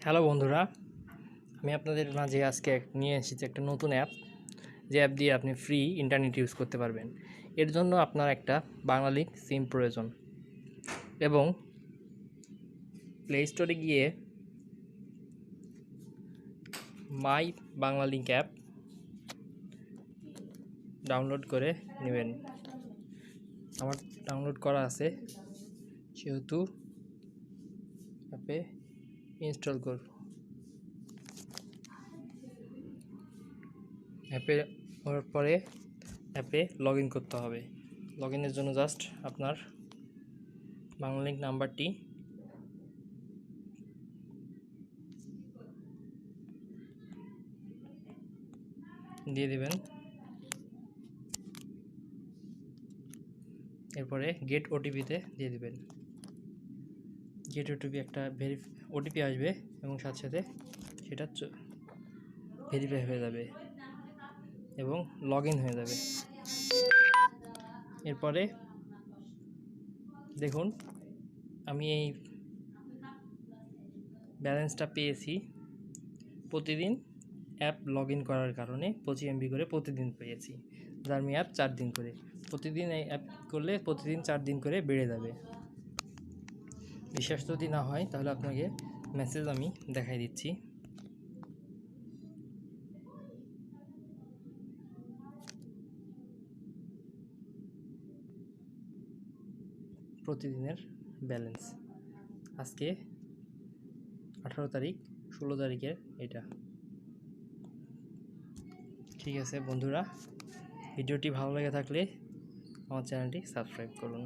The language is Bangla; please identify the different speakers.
Speaker 1: হ্যালো বন্ধুরা, আমি আপনাদের মাঝে আজকে নিয়ে এসেছি একটা নতুন অ্যাপ। যে অ্যাপ দিয়ে আপনি ফ্রি ইন্টারনেট ইউজ করতে পারবেন। এর জন্য আপনার একটা বাংলালিংক সিম প্রয়োজন এবং প্লে স্টোরে গিয়ে মাই বাংলালিংক অ্যাপ ডাউনলোড করে নেবেন। আমার ডাউনলোড করা আছে, সেহেতু অ্যাপে ইনস্টল করব। অ্যাপে হওয়ার পরে অ্যাপে লগ ইন করতে হবে। লগ ইনের জন্য জাস্ট আপনার বাংলালিংক নাম্বারটি দিয়ে দিবেন। এরপরে গেট ওটিপিতে দিয়ে দিবেন। গেট ওটিপি একটা ওটিপি আসবে এবং সাথে সাথে সেটা ভেরিফাই হয়ে যাবে এবং লগ ইন হয়ে যাবে। এরপরে দেখুন, আমি এই ব্যালেন্সটা পেয়েছি প্রতিদিন অ্যাপ লগ ইন করার কারণে 25 MB করে প্রতিদিন পেয়েছি, যার মেয়াদ 4 দিন করে। প্রতিদিন এই অ্যাপ করলে প্রতিদিন 4 দিন করে বেড়ে যাবে। বিশ্বাস যদি না হয় তাহলে আপনাকে মেসেজ আমি দেখাই দিচ্ছি। প্রতিদিনের ব্যালেন্স আজকে 18 তারিখ, 16 তারিখের এটা। ঠিক আছে বন্ধুরা, ভিডিওটি ভালো লেগে থাকলে আমার চ্যানেলটি সাবস্ক্রাইব করুন।